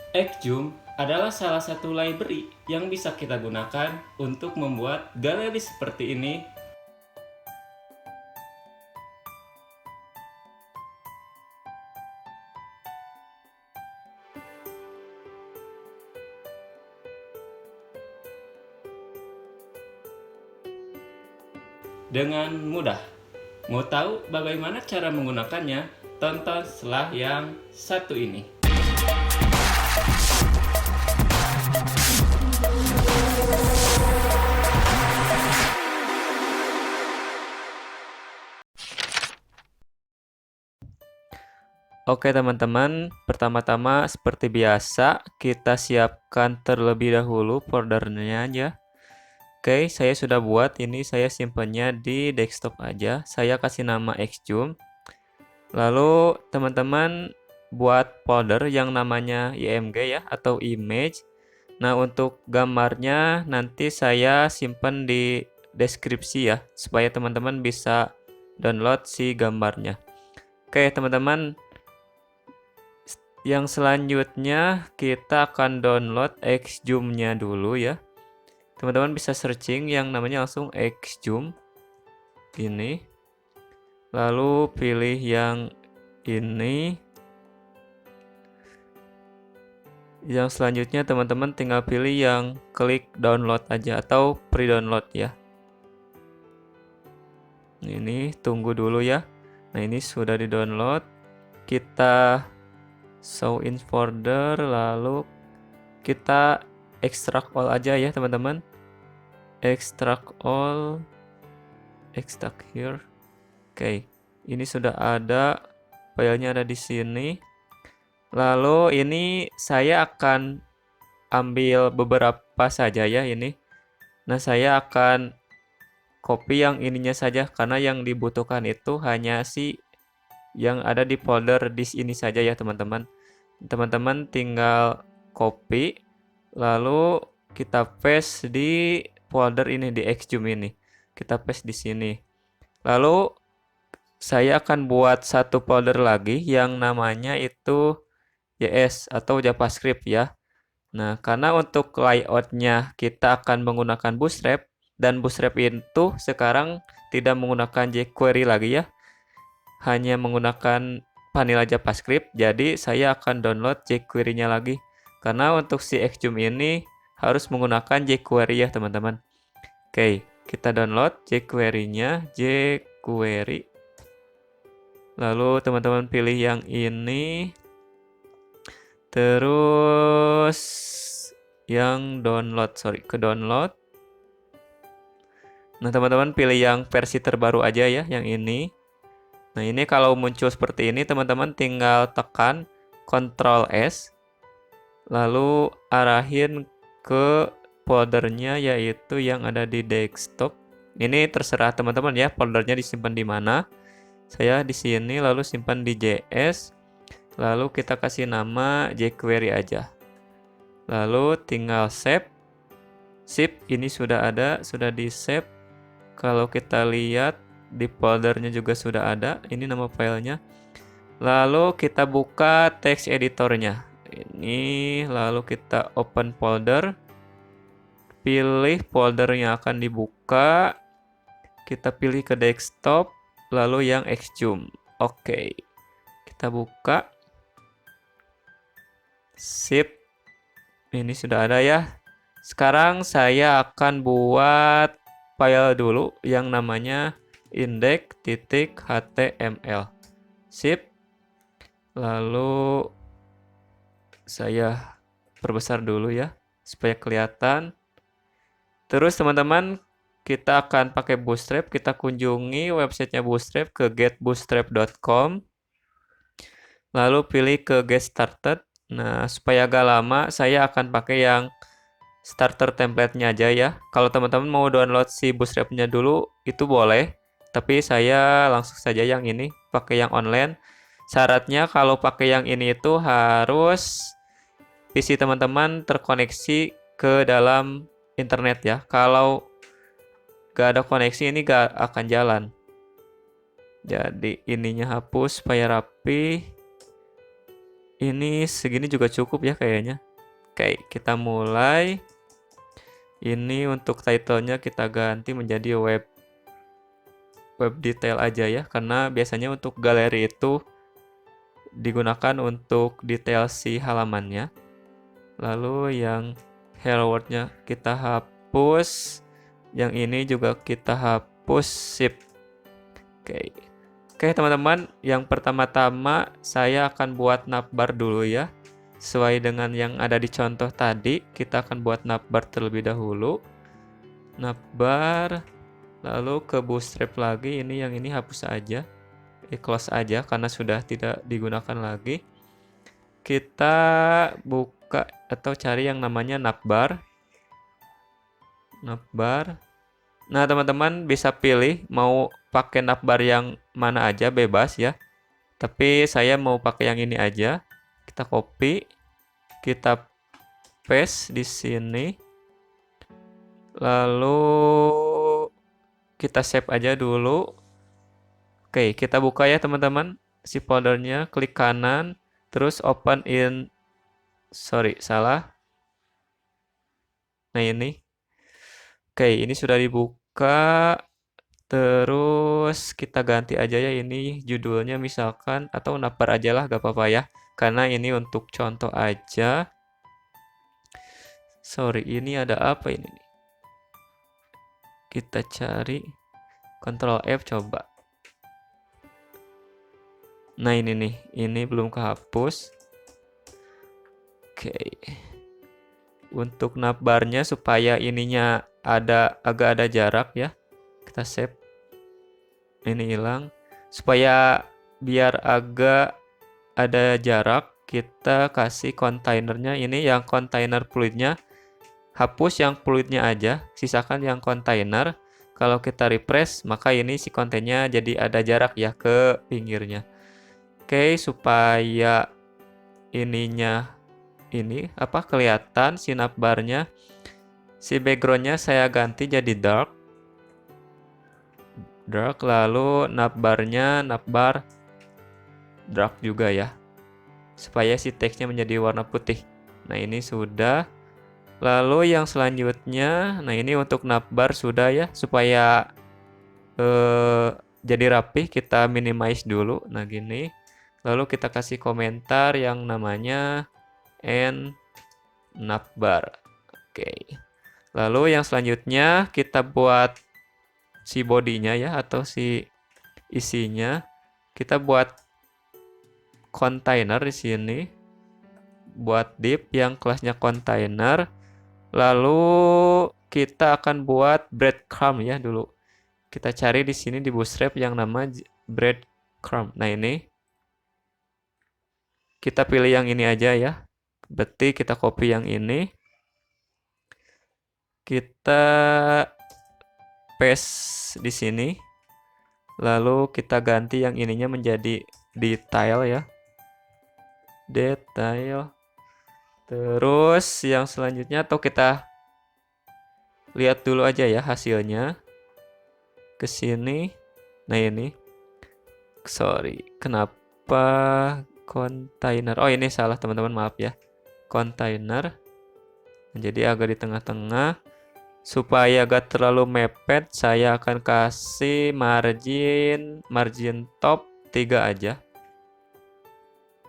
Xjoom adalah salah satu library yang bisa kita gunakan untuk membuat galeri seperti ini dengan mudah. Mau tahu bagaimana cara menggunakannya? Tonton setelah yang satu ini. Oke teman-teman, pertama-tama seperti biasa kita siapkan terlebih dahulu foldernya ya. Oke, saya sudah buat, ini saya simpannya di desktop aja. Saya kasih nama Xjoom. Lalu teman-teman buat folder yang namanya img ya atau image. Nah, untuk gambarnya nanti saya simpan di deskripsi ya supaya teman-teman bisa download si gambarnya. Oke, teman-teman, yang selanjutnya kita akan download Xjoom-nya dulu ya. Teman-teman bisa searching yang namanya langsung Xjoom ini. Lalu pilih yang ini. Yang selanjutnya teman-teman tinggal pilih yang klik download aja atau pre-download ya. Ini tunggu dulu ya. Nah, ini sudah di-download. Kita show in folder, lalu kita extract all aja ya teman-teman. Extract all, extract here. Oke, ini sudah ada, filenya ada di sini. Lalu ini saya akan ambil beberapa saja ya ini. Nah, saya akan copy yang ininya saja karena yang dibutuhkan itu hanya yang ada di folder disk ini saja ya teman-teman. Teman-teman tinggal copy lalu kita paste di folder ini di Xjoom ini. Kita paste di sini. Lalu saya akan buat satu folder lagi yang namanya itu JS atau JavaScript ya. Nah, karena untuk layoutnya kita akan menggunakan Bootstrap dan Bootstrap itu sekarang tidak menggunakan jQuery lagi ya, hanya menggunakan vanilla JavaScript. Jadi saya akan download jQuery-nya lagi. Karena untuk si Xjoom ini harus menggunakan jQuery ya teman-teman. Oke, kita download jQuery-nya, jQuery. Lalu teman-teman pilih yang ini. Terus yang download, ke download. Nah, teman-teman pilih yang versi terbaru aja ya, yang ini. Nah, ini kalau muncul seperti ini, teman-teman tinggal tekan Ctrl S, lalu arahin ke foldernya yaitu yang ada di desktop. Ini terserah teman-teman ya, foldernya disimpan di mana. Saya di sini, lalu simpan di JS, lalu kita kasih nama jQuery aja. Lalu tinggal save. Sip, ini sudah ada, sudah di save. Kalau kita lihat di foldernya juga sudah ada, ini nama filenya. Lalu kita buka text editornya. Ini, lalu kita open folder. Pilih folder yang akan dibuka. Kita pilih ke desktop, lalu yang Xjoom. Oke, kita buka. Sip, ini sudah ada ya. Sekarang saya akan buat file dulu yang namanya index.html. Sip. Lalu saya perbesar dulu ya supaya kelihatan. Terus teman-teman, kita akan pakai Bootstrap. Kita kunjungi websitenya Bootstrap ke getbootstrap.com. Lalu pilih ke Get Started. Nah, supaya agak lama, saya akan pakai yang starter template-nya aja ya. Kalau teman-teman mau download si Bootstrap-nya dulu, itu boleh. Tapi saya langsung saja yang ini, pakai yang online. Syaratnya kalau pakai yang ini itu harus PC teman-teman terkoneksi ke dalam internet ya. Kalau gak ada koneksi ini gak akan jalan. Jadi ininya hapus supaya rapi. Ini segini juga cukup ya kayaknya. Oke, kita mulai. Ini untuk title-nya kita ganti menjadi web detail aja ya, karena biasanya untuk galeri itu digunakan untuk detail si halamannya. Lalu yang hello world-nya kita hapus. Yang ini juga kita hapus, sip. Oke. Oke teman-teman, yang pertama-tama saya akan buat navbar dulu ya. Sesuai dengan yang ada di contoh tadi, kita akan buat navbar terlebih dahulu. Navbar, lalu ke bootstrap lagi, yang ini hapus aja. Close aja karena sudah tidak digunakan lagi. Kita buka atau cari yang namanya navbar. Navbar. Nah, teman-teman bisa pilih mau pakai navbar yang mana aja, bebas ya. Tapi saya mau pakai yang ini aja. Kita copy, kita paste di sini. Lalu kita save aja dulu. Oke, kita buka ya teman-teman si foldernya, klik kanan, terus open in, salah. Nah ini. Oke, ini sudah dibuka. Terus kita ganti aja ya ini judulnya misalkan, atau navbar aja lah, gak apa-apa ya. Karena ini untuk contoh aja. Ini ada apa ini? Kita cari, Ctrl F coba. Nah ini nih, ini belum kehapus. Oke. Untuk navbarnya supaya ininya agak ada jarak ya. Kita save. Ini hilang. Supaya biar agak ada jarak, kita kasih kontainernya. Ini yang kontainer fluidnya, hapus yang fluidnya aja, sisakan yang kontainer. Kalau kita refresh, maka ini si kontennya jadi ada jarak ya ke pinggirnya. Oke, supaya ininya kelihatan si navbarnya, si backgroundnya saya ganti jadi dark, lalu navbarnya navbar dark juga ya, supaya si teksnya menjadi warna putih. Nah ini sudah. Lalu yang selanjutnya, nah ini untuk navbar sudah ya, supaya jadi rapih, kita minimize dulu. Nah gini, lalu kita kasih komentar yang namanya end navbar. Oke. Lalu yang selanjutnya kita buat si bodinya ya, atau si isinya. Kita buat container di sini. Buat div yang kelasnya container. Lalu kita akan buat breadcrumb ya dulu. Kita cari di sini di bootstrap yang nama breadcrumb. Nah ini kita pilih yang ini aja ya. Berarti kita copy yang ini. Kita paste di sini. Lalu kita ganti yang ininya menjadi detail ya. Detail. Terus yang selanjutnya, atau kita lihat dulu aja ya hasilnya. Ke sini. Nah ini. Kenapa kontainer? Oh ini salah teman-teman, maaf ya. Kontainer. Jadi agak di tengah-tengah. Supaya gak terlalu mepet, saya akan kasih margin top 3 aja.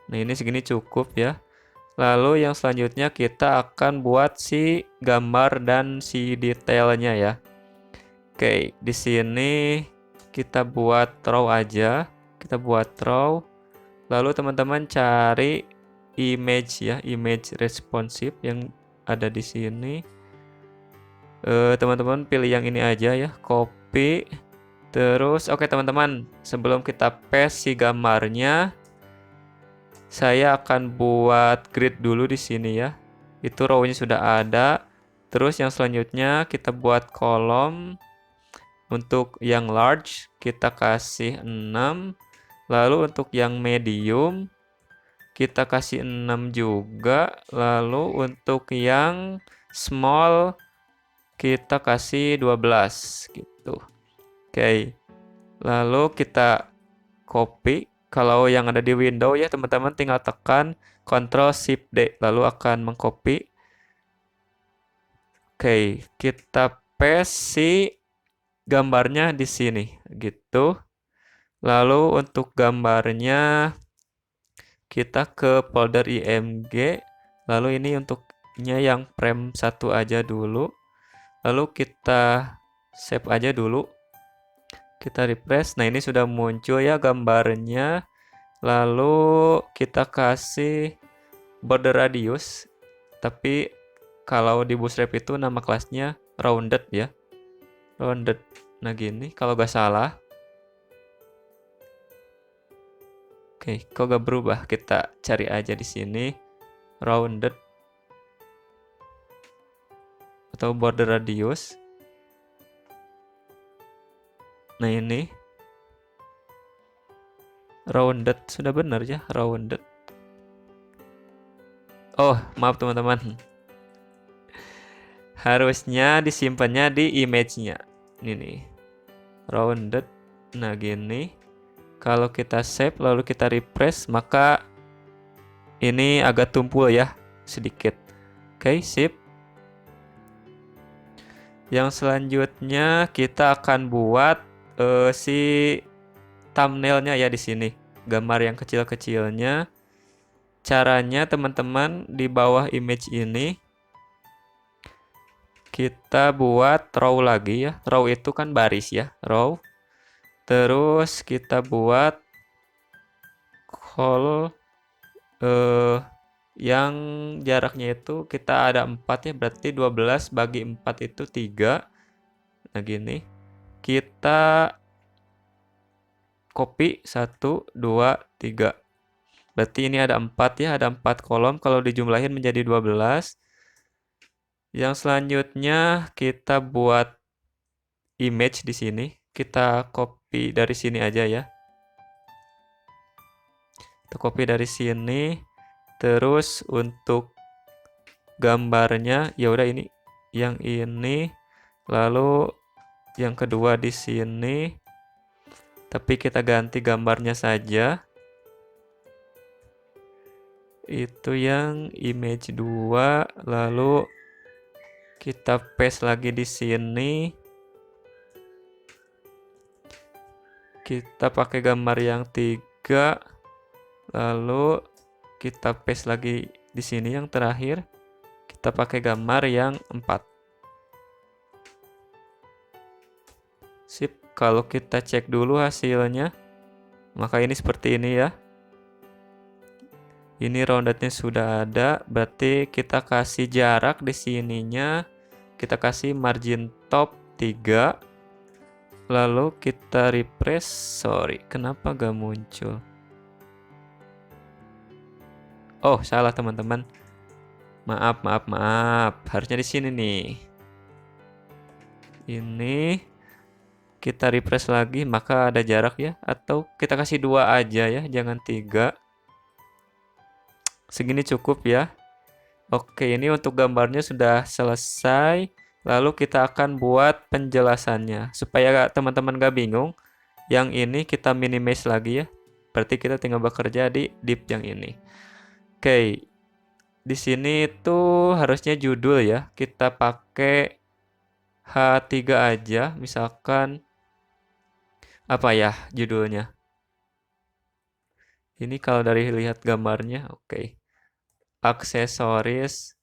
Nah ini segini cukup ya. Lalu yang selanjutnya kita akan buat si gambar dan si detailnya ya. Oke, di sini kita buat row aja. Kita buat row. Lalu teman-teman cari image ya, image responsive yang ada di sini. Teman-teman pilih yang ini aja ya, copy. Terus oke teman-teman, sebelum kita paste si gambarnya, saya akan buat grid dulu di sini ya. Itu row-nya sudah ada. Terus yang selanjutnya kita buat kolom. Untuk yang large kita kasih 6. Lalu untuk yang medium kita kasih 6 juga. Lalu untuk yang small kita kasih 12 gitu. Oke. Lalu kita copy. Kalau yang ada di window ya teman-teman tinggal tekan Ctrl Shift D, lalu akan mengcopy. Oke, kita paste si gambarnya di sini, gitu. Lalu untuk gambarnya kita ke folder img, lalu ini untuknya yang frame 1 aja dulu. Lalu kita save aja dulu. Kita refresh. Nah, ini sudah muncul ya gambarnya. Lalu kita kasih border radius. Tapi kalau di Bootstrap itu nama kelasnya rounded ya. Rounded. Nah, gini kalau gak salah. Oke, kok gak berubah? Kita cari aja di sini rounded atau border radius. Nah, ini rounded, sudah benar ya, rounded. Oh, maaf teman-teman. Harusnya disimpannya di image-nya. Ini nih. Rounded. Nah, gini. Kalau kita save lalu kita refresh, maka ini agak tumpul ya, sedikit. Oke, sip. Yang selanjutnya kita akan buat si thumbnailnya ya di sini. Gambar yang kecil-kecilnya. Caranya teman-teman di bawah image ini kita buat row lagi ya. Row itu kan baris ya, row. Terus kita buat call yang jaraknya itu kita ada 4 ya, berarti 12 bagi 4 itu 3. Nah, gini. Kita copy 1, 2, 3. Berarti ini ada 4 ya, ada 4 kolom kalau dijumlahin menjadi 12. Yang selanjutnya kita buat image di sini. Kita copy dari sini aja ya. Kita copy dari sini. Terus untuk gambarnya ya udah ini yang ini. Lalu yang kedua di sini. Tapi kita ganti gambarnya saja. Itu yang image 2, lalu kita paste lagi di sini. Kita pakai gambar yang 3, lalu kita paste lagi di sini yang terakhir. Kita pakai gambar yang 4. Sip, kalau kita cek dulu hasilnya, maka ini seperti ini ya. Ini roundednya sudah ada, berarti kita kasih jarak di sininya. Kita kasih margin top 3. Lalu kita refresh. Sorry, kenapa gak muncul? Oh, salah teman-teman. Maaf. Harusnya di sini nih. Ini kita refresh lagi, maka ada jarak ya. Atau kita kasih 2 aja ya, jangan 3. Segini cukup ya. Oke, ini untuk gambarnya sudah selesai. Lalu kita akan buat penjelasannya. Supaya teman-teman gak bingung, yang ini kita minimize lagi ya. Berarti kita tinggal bekerja di div yang ini. Oke, di sini tuh harusnya judul ya. Kita pakai H3 aja. Misalkan, apa ya judulnya? Ini kalau dari lihat gambarnya, oke. Aksesoris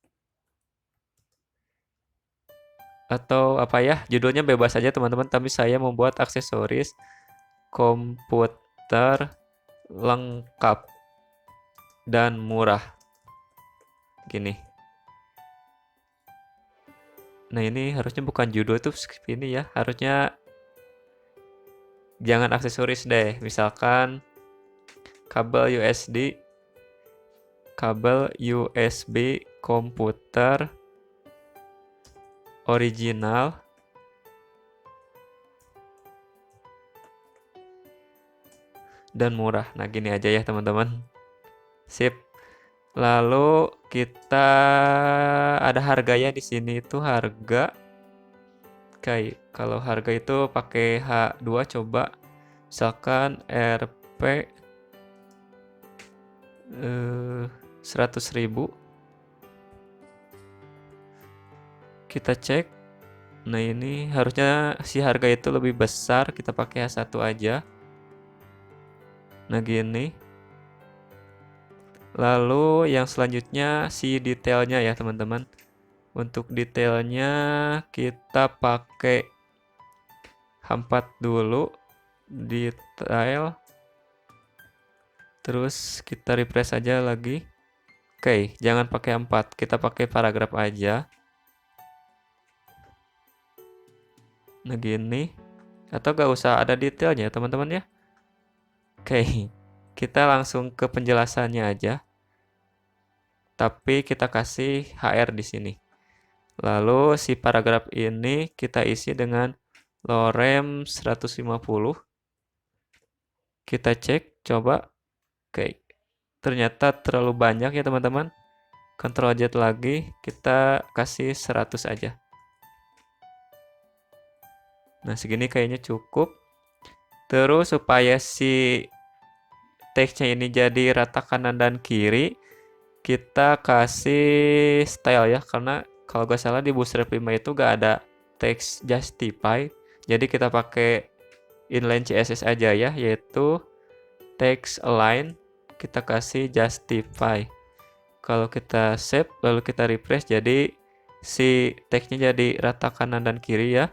atau apa ya, judulnya bebas aja teman-teman, tapi saya membuat aksesoris komputer lengkap dan murah gini. Nah, ini harusnya bukan judul itu ini ya, harusnya jangan aksesoris deh, misalkan kabel USB komputer original dan murah. Nah, gini aja ya teman-teman. Sip. Lalu kita ada harganya di sini itu harga. Oke, kalau harga itu pakai H2 coba. Misalkan Rp 100.000. Kita cek. Nah, ini harusnya si harga itu lebih besar, kita pakai H1 aja. Nah, gini. Lalu yang selanjutnya si detailnya ya, teman-teman. Untuk detailnya kita pakai H4 dulu, detail. Terus kita refresh aja lagi. Oke, jangan pakai 4, kita pakai paragraf aja. Nah, gini. Atau gak usah ada detailnya, teman-teman ya. Oke, kita langsung ke penjelasannya aja. Tapi kita kasih HR di sini. Lalu si paragraf ini kita isi dengan lorem 150. Kita cek, coba. Oke, ternyata terlalu banyak ya teman-teman. Ctrl Z lagi, kita kasih 100 aja. Nah, segini kayaknya cukup. Terus supaya si teksnya ini jadi rata kanan dan kiri, kita kasih style ya. Karena kalau gak salah di Bootstrap 5 itu gak ada text justify. Jadi kita pakai inline CSS aja ya, yaitu text align. Kita kasih justify. Kalau kita save, lalu kita refresh, jadi si teksnya jadi rata kanan dan kiri ya.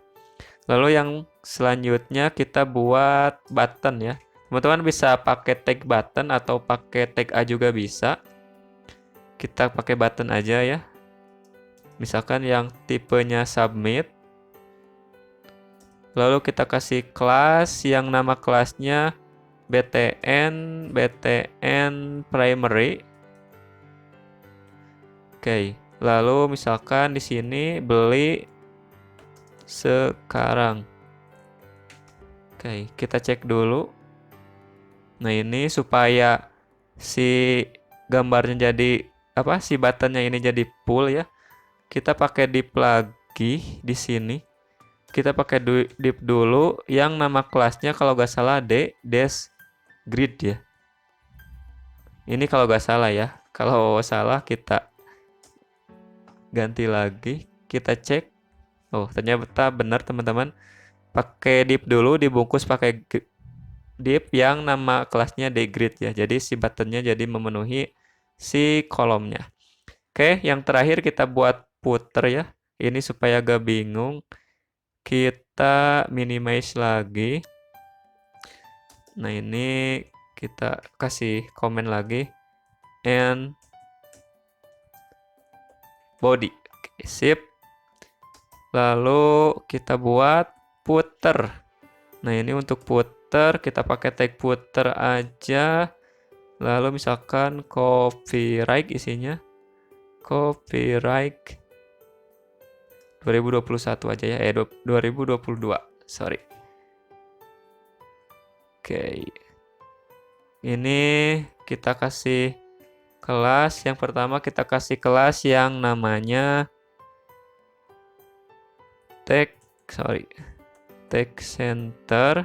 Lalu yang selanjutnya kita buat button ya. Teman-teman bisa pakai tag button atau pakai tag A juga bisa. Kita pakai button aja ya. Misalkan yang tipenya submit. Lalu kita kasih kelas yang nama kelasnya BTN primary. Oke, lalu misalkan di sini beli sekarang. Oke, kita cek dulu. Nah, ini supaya si gambarnya jadi si buttonnya ini jadi full ya. Kita pakai div lagi di sini. Kita pakai div dulu yang nama kelasnya kalau nggak salah des grid ya. Ini kalau nggak salah ya. Kalau salah kita ganti lagi. Kita cek. Oh, ternyata benar teman-teman. Pakai div dulu, dibungkus pakai div yang nama kelasnya dgrid ya. Jadi si buttonnya jadi memenuhi si kolomnya. Oke, yang terakhir kita buat footer ya. Ini supaya gak bingung. Kita minimize lagi. Nah, ini kita kasih komen lagi. And body. Oke, sip. Lalu kita buat footer. Nah, ini untuk footer kita pakai tag footer aja. Lalu misalkan copyright isinya. Copyright 2021 aja ya. 2022. Sorry. Oke. Ini kita kasih kelas. Yang pertama kita kasih kelas yang namanya tag center.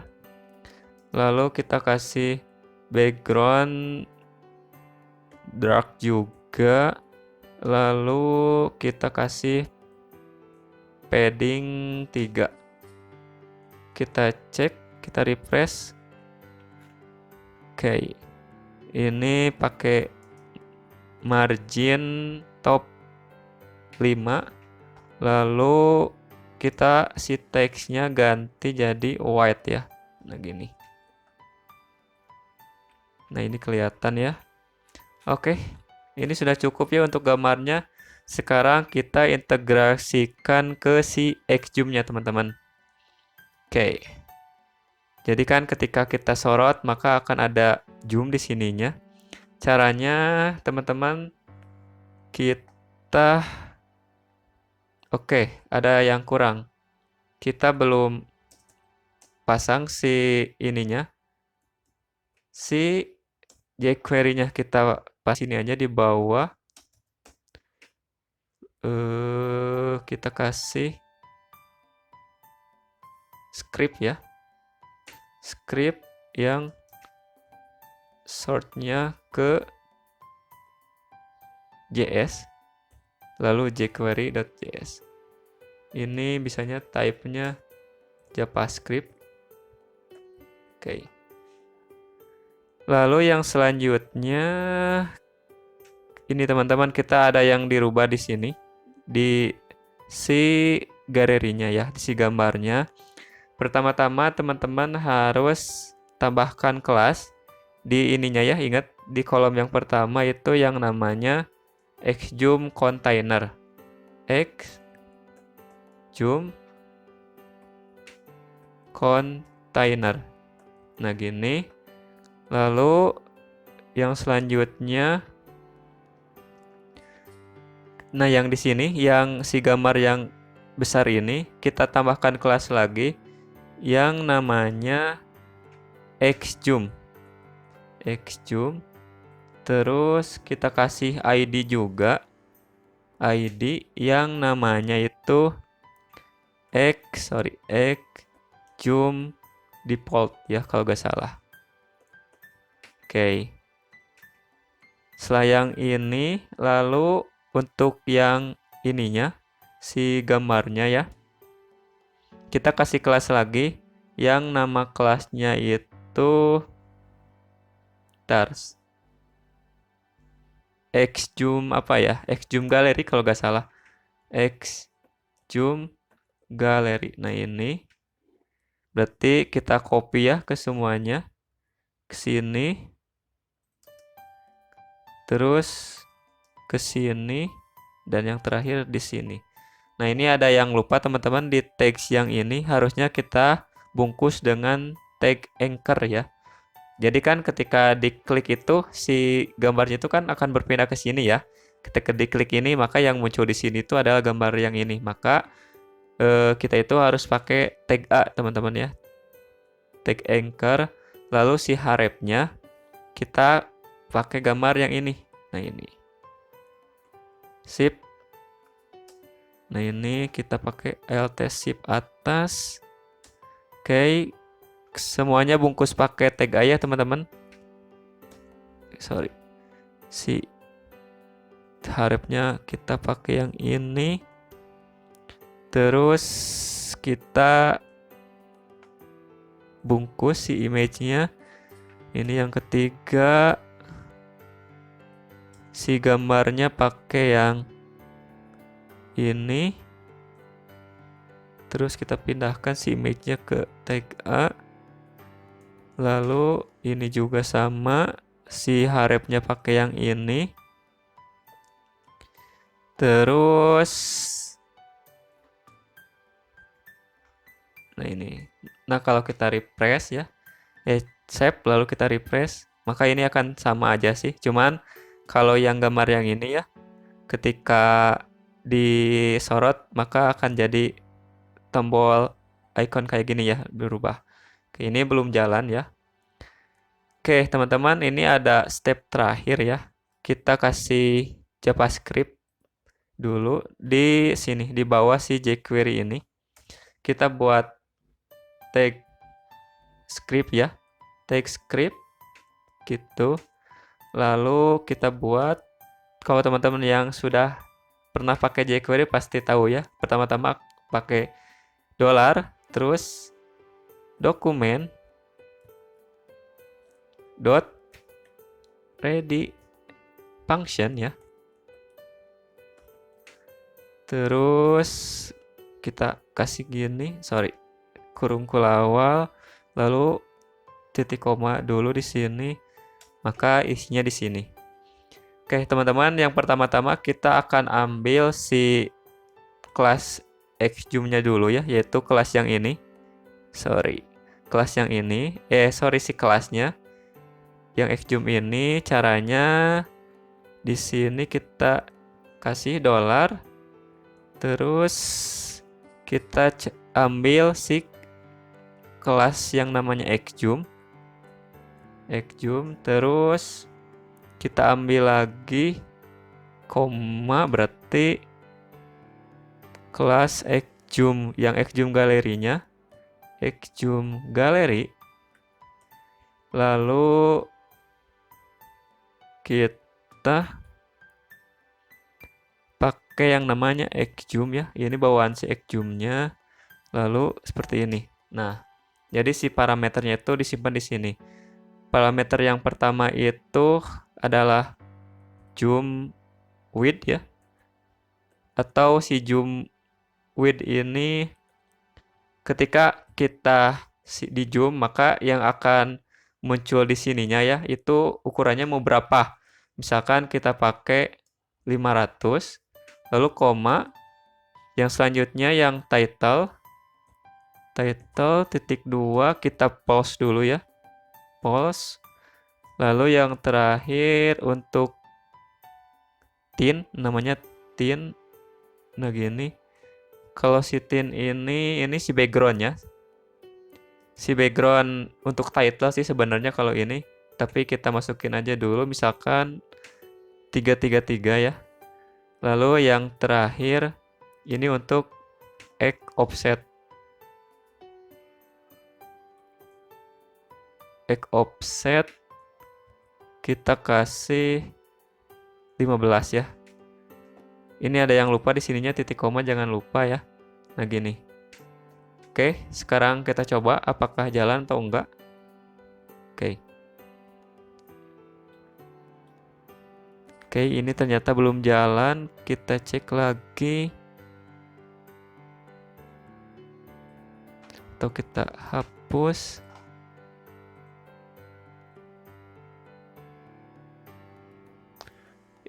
Lalu kita kasih background dark juga. Lalu kita kasih padding 3. Kita cek, kita refresh. Oke. Ini pakai margin top 5. Lalu kita si teksnya ganti jadi white ya. Nah, gini. Nah, ini kelihatan ya. Oke. Ini sudah cukup ya untuk gambarnya. Sekarang kita integrasikan ke si Xzoom-nya, teman-teman. Oke. Jadi kan ketika kita sorot, maka akan ada zoom di sininya. Caranya, teman-teman, kita ada yang kurang. Kita belum pasang si ininya. Si jQuery-nya kita pas ini aja di bawah. Kita kasih script ya. Script yang sortnya ke js, lalu jQuery.js. Ini bisanya type-nya JavaScript. Oke. Lalu yang selanjutnya ini teman-teman, kita ada yang dirubah di sini di si galerinya ya, di si gambarnya. Pertama-tama teman-teman harus tambahkan kelas di ininya ya, ingat di kolom yang pertama itu yang namanya xzoom container. Xzoom container. Nah, gini. Lalu yang selanjutnya, nah yang di sini yang si gambar yang besar ini kita tambahkan kelas lagi yang namanya xzoom. Terus kita kasih ID juga. ID yang namanya itu xzoom default ya kalau gak salah. Oke. Setelah yang ini, lalu untuk yang ininya, si gambarnya ya, kita kasih kelas lagi yang nama kelasnya itu xzoom apa ya? Xzoom gallery kalau gak salah. Xzoom gallery. Nah, ini berarti kita copy ya ke semuanya. Ke sini. Terus ke sini dan yang terakhir di sini. Nah, ini ada yang lupa teman-teman, di teks yang ini harusnya kita bungkus dengan tag anchor ya. Jadi kan ketika diklik itu si gambarnya itu kan akan berpindah ke sini ya. Ketika diklik ini maka yang muncul di sini itu adalah gambar yang ini. Maka kita itu harus pakai tag A teman-teman ya. Tag anchor, lalu si hrefnya kita pakai gambar yang ini. Nah, ini. Sip. Nah, ini kita pakai alt shift atas. Oke. Semuanya bungkus pakai tag A ya, teman-teman. Sorry. Si harapnya kita pakai yang ini. Terus kita bungkus si image-nya. Ini yang ketiga. Si gambarnya pakai yang ini. Terus kita pindahkan si image-nya ke tag A. Lalu ini juga sama. Si hrefnya pakai yang ini. Terus nah, ini. Nah, kalau kita refresh ya. Save lalu kita refresh, maka ini akan sama aja sih. Cuman kalau yang gambar yang ini ya, ketika disorot maka akan jadi tombol icon kayak gini ya, berubah. Oke, ini belum jalan ya. Oke, teman-teman, ini ada step terakhir ya. Kita kasih JavaScript dulu di sini, di bawah si jQuery ini. Kita buat tag script ya. Tag script gitu. Lalu kita buat, kalau teman-teman yang sudah pernah pakai jQuery pasti tahu ya. Pertama-tama pakai $, terus dokumen dot ready function ya. Terus kita kasih gini, kurung awal, lalu titik koma dulu di sini, maka isinya di sini. Oke, teman-teman, yang pertama-tama kita akan ambil si kelas xzoom-nya dulu ya, yaitu kelas yang ini. Kelas yang ini, si kelasnya. Yang xzoom ini caranya di sini kita kasih $, terus kita ambil si kelas yang namanya xzoom, terus kita ambil lagi koma, berarti kelas xzoom yang xzoom galerinya, xzoom gallery. Lalu kita pakai yang namanya Xzoom ya. Ini bawaan si Xzoom-nya. Lalu seperti ini. Nah, jadi si parameternya itu disimpan di sini. Parameter yang pertama itu adalah zoom width ya. Atau si zoom width ini ketika kita di zoom, maka yang akan muncul di sininya ya, itu ukurannya mau berapa. Misalkan kita pakai 500, lalu koma, yang selanjutnya yang title titik 2 kita pause dulu ya. Pause. Lalu yang terakhir untuk thin, namanya thin. Nah gini. Kalau si thin ini si background ya. Si background untuk title sih sebenarnya kalau ini. Tapi kita masukin aja dulu misalkan 333 ya. Lalu yang terakhir ini untuk X offset. X offset kita kasih 15 ya. Ini ada yang lupa di sininya titik koma, jangan lupa ya. Nah gini. Oke, sekarang kita coba apakah jalan atau enggak. Oke. Oke, ini ternyata belum jalan. Kita cek lagi. Atau kita hapus.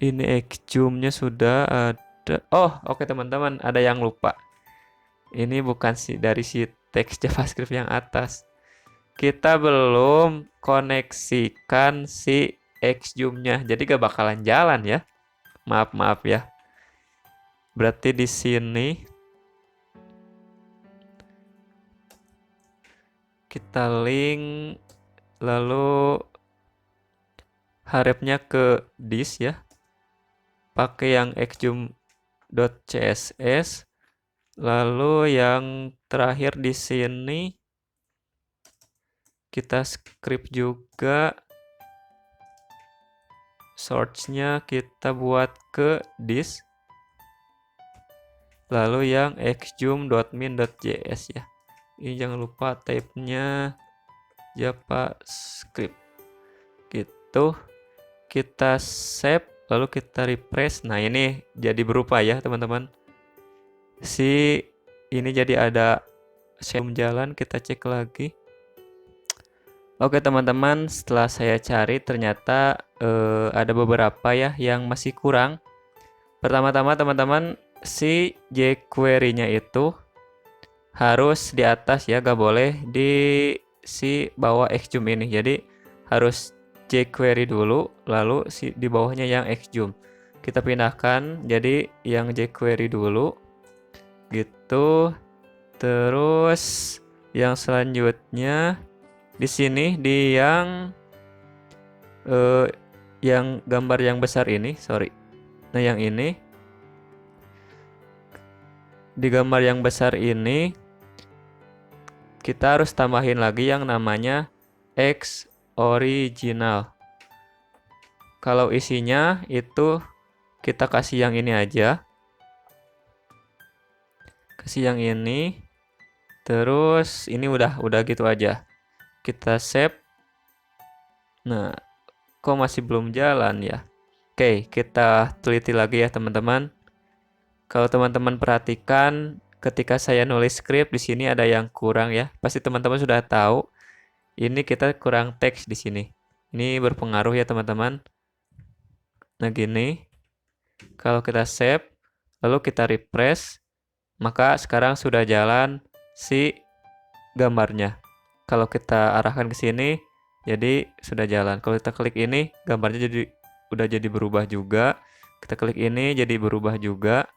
Ini Xzoom-nya sudah ada. Oh, oke teman-teman, ada yang lupa. Ini bukan dari si teks JavaScript yang atas. Kita belum koneksikan si Xzoom-nya. Jadi gak bakalan jalan ya. Maaf ya. Berarti di sini kita link lalu harapnya ke this ya. Pakai yang xzoom.css. Lalu yang terakhir di sini kita script juga source-nya kita buat ke this. Lalu yang xzoom.min.js ya. Ini jangan lupa type-nya JavaScript. Gitu. Kita save lalu kita refresh. Nah, ini jadi berupa ya, teman-teman. Ini jadi ada shape jalan, kita cek lagi. Oke teman-teman, setelah saya cari ternyata ada beberapa ya yang masih kurang. Pertama-tama teman-teman, si jQuery-nya itu harus di atas ya, gak boleh di si bawah Xzoom ini. Jadi harus jQuery dulu, lalu di bawahnya yang Xzoom. Kita pindahkan jadi yang jQuery dulu. Gitu. Terus yang selanjutnya di sini di yang gambar yang besar ini, sorry. Nah, yang ini di gambar yang besar ini kita harus tambahin lagi yang namanya X original. Kalau isinya itu kita kasih yang ini aja. Kasih yang ini. Terus ini udah gitu aja. Kita save. Nah, kok masih belum jalan ya? Oke, kita teliti lagi ya teman-teman. Kalau teman-teman perhatikan ketika saya nulis script di sini ada yang kurang ya. Pasti teman-teman sudah tahu. Ini kita kurang teks di sini. Ini berpengaruh ya teman-teman. Nah, gini. Kalau kita save, lalu kita refresh, maka sekarang sudah jalan si gambarnya. Kalau kita arahkan ke sini, jadi sudah jalan. Kalau kita klik ini, gambarnya udah jadi berubah juga. Kita klik ini jadi berubah juga.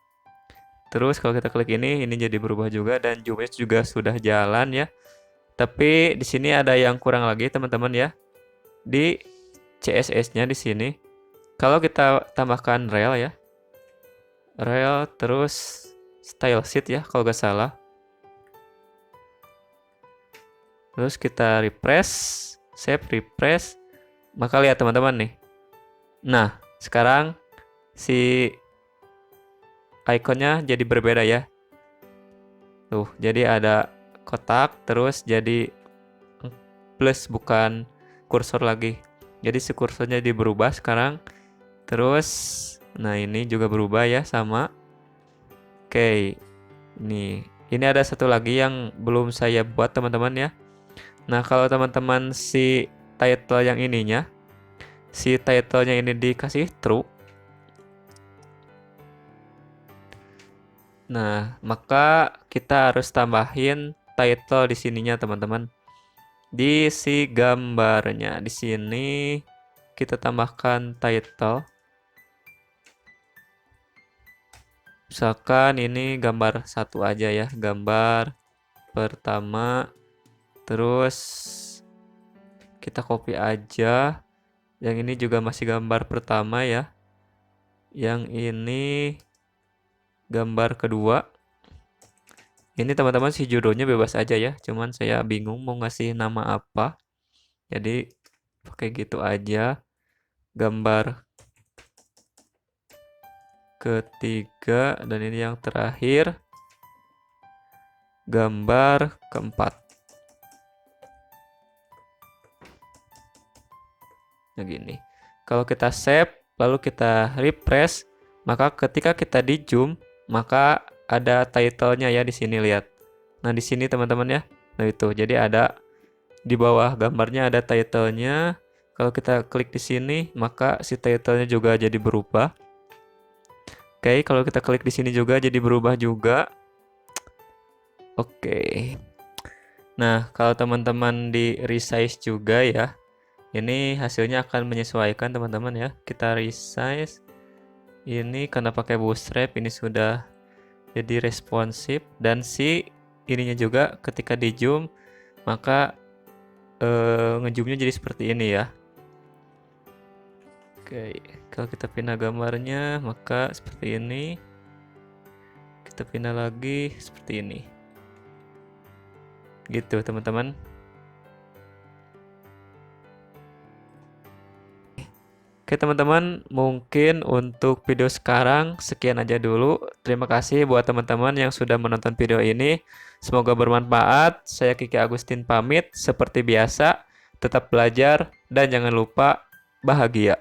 Terus kalau kita klik ini jadi berubah juga dan zoomnya juga sudah jalan ya. Tapi di sini ada yang kurang lagi teman-teman ya. Di CSS-nya di sini. Kalau kita tambahkan rel ya. Rel terus style sheet ya kalau nggak salah. Terus kita refresh, save, refresh. Maka lihat teman-teman nih. Nah, sekarang si ikonnya jadi berbeda ya. Tuh, jadi ada kotak terus jadi plus bukan kursor lagi. Jadi si kursornya jadi berubah sekarang. Terus nah ini juga berubah ya sama. Oke. Ini ada satu lagi yang belum saya buat teman-teman ya. Nah, kalau teman-teman si titlenya ini dikasih true. Nah, maka kita harus tambahin title di sininya teman-teman. Di si gambarnya di sini kita tambahkan title. Misalkan ini gambar satu aja ya, gambar pertama. Terus kita copy aja. Yang ini juga masih gambar pertama ya. Yang ini gambar kedua. Ini teman-teman si judulnya bebas aja ya. Cuman saya bingung mau ngasih nama apa. Jadi pakai gitu aja. Gambar ketiga dan ini yang terakhir. Gambar keempat. Nah gini. Kalau kita save lalu kita refresh, maka ketika kita di zoom, maka ada titlenya ya di sini lihat. Nah di sini teman-teman ya. Nah itu jadi ada di bawah gambarnya ada titlenya. Kalau kita klik di sini, maka si titlenya juga jadi berubah. Oke, kalau kita klik di sini juga jadi berubah juga. Oke. Nah, kalau teman-teman di resize juga ya, ini hasilnya akan menyesuaikan teman-teman ya. Kita resize. Ini karena pakai bootstrap ini sudah jadi responsif dan si ininya juga ketika di zoom maka ngezoomnya jadi seperti ini ya. Oke, kalau kita pindah gambarnya maka seperti ini. Kita pindah lagi seperti ini. Gitu teman-teman. Oke teman-teman, mungkin untuk video sekarang sekian aja dulu. Terima kasih buat teman-teman yang sudah menonton video ini. Semoga bermanfaat. Saya Kiki Agustin pamit. Seperti biasa, tetap belajar dan jangan lupa bahagia.